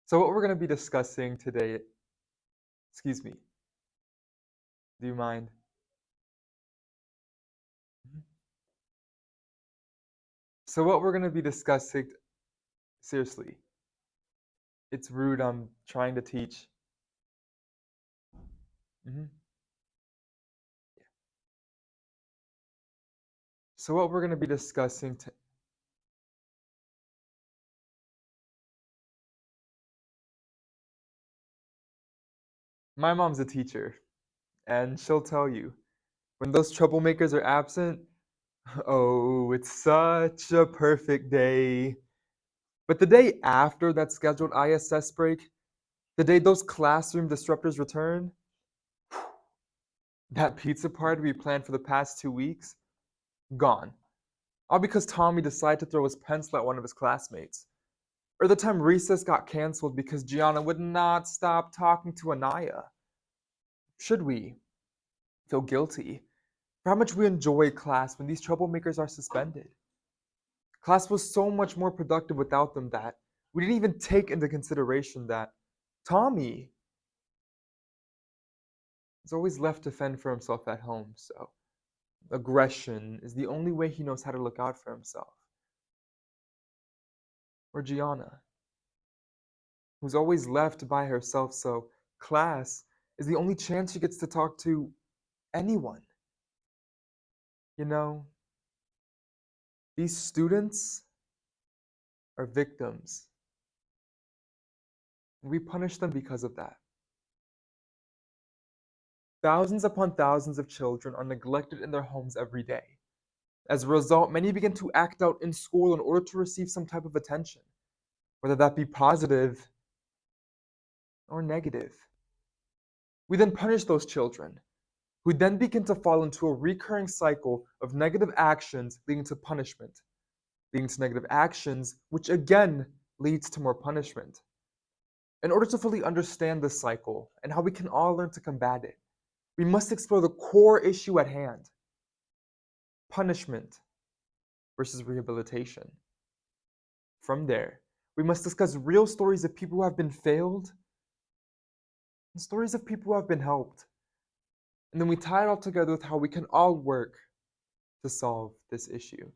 So what we're going to be discussing today, excuse me, do you mind? Mhm. So what we're going to be discussing, seriously, it's rude. I'm trying to teach. Mhm. So what we're going to be discussing, my mom's a teacher, and she'll tell you, when those troublemakers are absent, oh, it's such a perfect day. But the day after that scheduled ISS break, the day those classroom disruptors return, that pizza party we planned for the past 2 weeks, gone. All because Tommy decided to throw his pencil at one of his classmates. Or the time recess got canceled because Gianna would not stop talking to Anaya. Should we feel guilty for how much we enjoy class when these troublemakers are suspended? Class was so much more productive without them that we didn't even take into consideration that Tommy is always left to fend for himself at home, so aggression is the only way he knows how to look out for himself. Or Gianna, who's always left by herself, so class is the only chance she gets to talk to anyone. You know, these students are victims. We punish them because of that. Thousands upon thousands of children are neglected in their homes every day. As a result, many begin to act out in school in order to receive some type of attention, whether that be positive or negative. We then punish those children, who then begin to fall into a recurring cycle of negative actions leading to punishment, leading to negative actions, which again leads to more punishment. In order to fully understand this cycle and how we can all learn to combat it, we must explore the core issue at hand: punishment versus rehabilitation. From there, we must discuss real stories of people who have been failed and stories of people who have been helped. And then we tie it all together with how we can all work to solve this issue.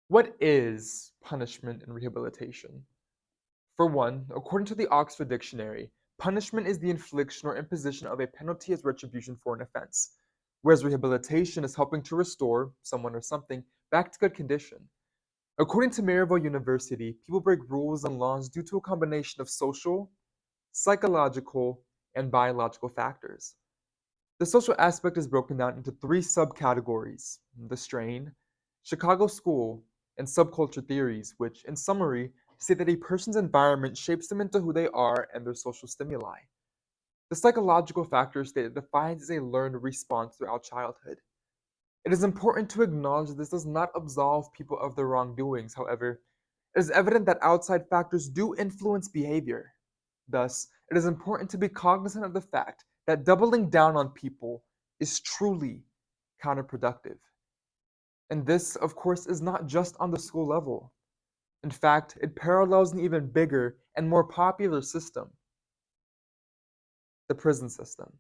What is punishment and rehabilitation? For one, according to the Oxford Dictionary, punishment is the infliction or imposition of a penalty as retribution for an offense, whereas rehabilitation is helping to restore someone or something back to good condition. According to Maryville University, people break rules and laws due to a combination of social, psychological, and biological factors. The social aspect is broken down into three subcategories: the strain, Chicago school, and subculture theories, which, in summary, say that a person's environment shapes them into who they are and their social stimuli. The psychological factor stated defines as a learned response throughout childhood. It is important to acknowledge that this does not absolve people of their wrongdoings. However, it is evident that outside factors do influence behavior. Thus, it is important to be cognizant of the fact that doubling down on people is truly counterproductive. And this, of course, is not just on the school level. In fact, it parallels an even bigger and more popular system: the prison system.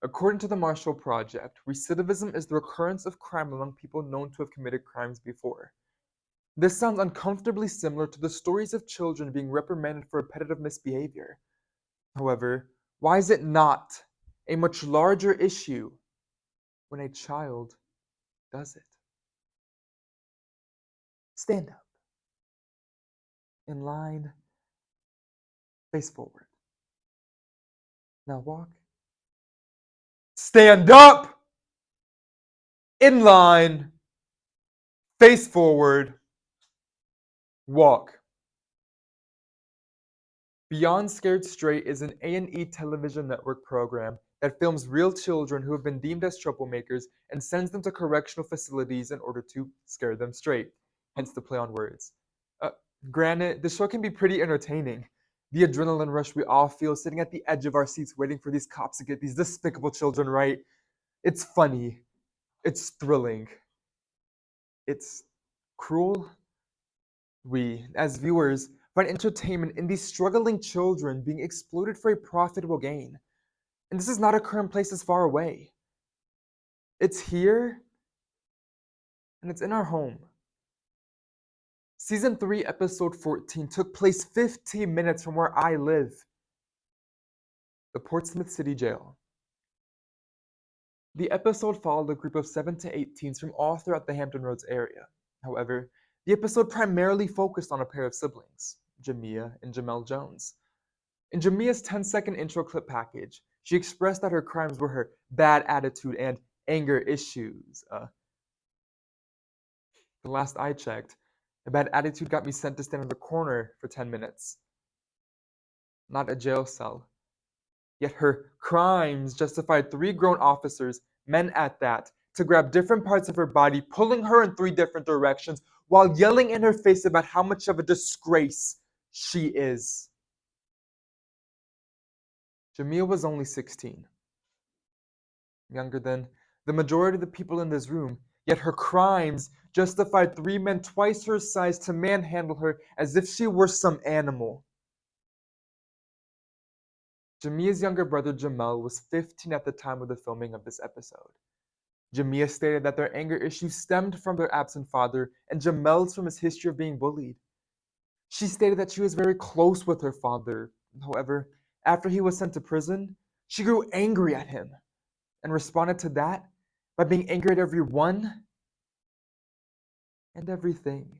According to the Marshall Project, recidivism is the recurrence of crime among people known to have committed crimes before. This sounds uncomfortably similar to the stories of children being reprimanded for repetitive misbehavior. However, why is it not a much larger issue when a child does it? Stand up, in line, face forward. Now walk. Stand up, in line, face forward, walk. Beyond Scared Straight is an A&E television network program that films real children who have been deemed as troublemakers and sends them to correctional facilities in order to scare them straight, hence the play on words. Uh, Granted, the show can be pretty entertaining. The adrenaline rush we all feel sitting at the edge of our seats waiting for these cops to get these despicable children right. It's funny. It's thrilling. It's cruel We, as viewers, find entertainment in these struggling children being exploited for a profitable gain. And this is not occurring places far away. It's here, and it's in our home. Season 3, Episode 14 took place 15 minutes from where I live, the Portsmouth City Jail. The episode followed a group of 7 to 8 teens from all throughout the Hampton Roads area. However, the episode primarily focused on a pair of siblings, Jamia and Jamel Jones. In Jamia's 10-second intro clip package, she expressed that her crimes were her bad attitude and anger issues. The last I checked, a bad attitude got me sent to stand in the corner for 10 minutes. Not a jail cell. Yet her crimes justified 3 grown officers, men at that, to grab different parts of her body, pulling her in 3 different directions, while yelling in her face about how much of a disgrace she is. Jamia was only 16, younger than the majority of the people in this room, yet her crimes justified 3 men twice her size to manhandle her as if she were some animal. Jamia's younger brother Jamel was 15 at the time of the filming of this episode. Jamia stated that their anger issues stemmed from their absent father and Jamel's from his history of being bullied. She stated that she was very close with her father. However, after he was sent to prison, she grew angry at him and responded to that by being angry at everyone and everything.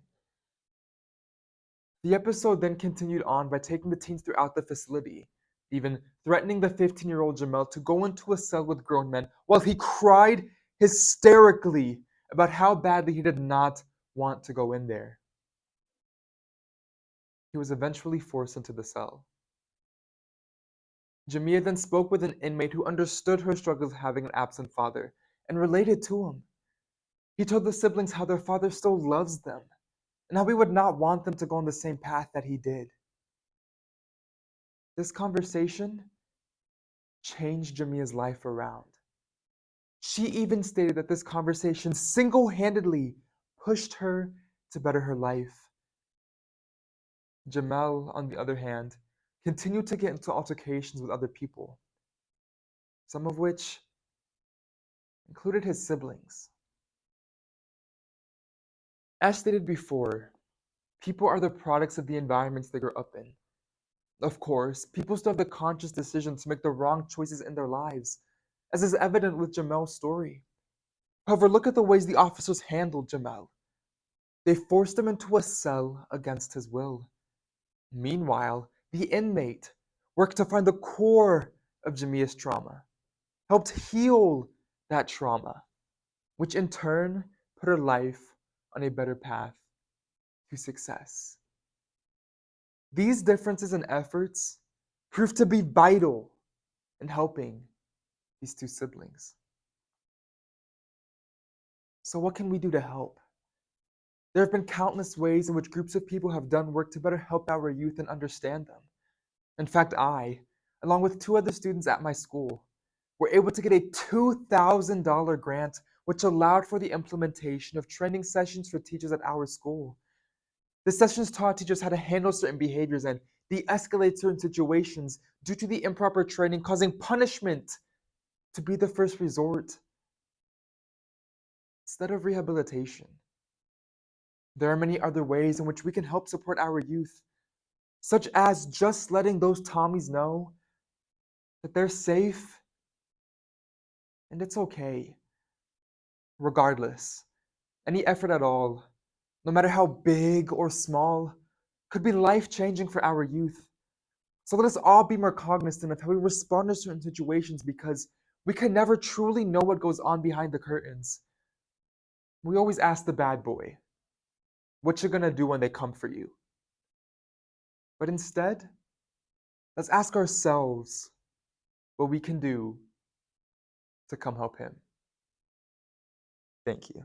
The episode then continued on by taking the teens throughout the facility, even threatening the 15-year-old Jamel to go into a cell with grown men while he cried hysterically about how badly he did not want to go in there. He was eventually forced into the cell. Jamia then spoke with an inmate who understood her struggles having an absent father and related to him. He told the siblings how their father still loves them and how he would not want them to go on the same path that he did. This conversation changed Jamia's life around. She even stated that this conversation single-handedly pushed her to better her life. Jamel, on the other hand, continued to get into altercations with other people, some of which included his siblings. As stated before, people are the products of the environments they grow up in. Of course, people still have the conscious decision to make the wrong choices in their lives, as is evident with Jamel's story. However, look at the ways the officers handled Jamel. They forced him into a cell against his will. Meanwhile, the inmate worked to find the core of Jamia's trauma, helped heal that trauma, which in turn put her life on a better path to success. These differences and efforts proved to be vital in helping these 2 siblings. So what can we do to help? There have been countless ways in which groups of people have done work to better help our youth and understand them. In fact, I, along with 2 other students at my school, were able to get a $2,000 grant which allowed for the implementation of training sessions for teachers at our school. The sessions taught teachers how to handle certain behaviors and de-escalate certain situations due to the improper training, causing punishment to be the first resort instead of rehabilitation. There are many other ways in which we can help support our youth, such as just letting those Tommies know that they're safe and it's okay. Regardless, any effort at all, no matter how big or small, could be life-changing for our youth. So let us all be more cognizant of how we respond to certain situations because we can never truly know what goes on behind the curtains. We always ask the bad boy, what you gonna do when they come for you? But instead, let's ask ourselves what we can do to come help him. Thank you.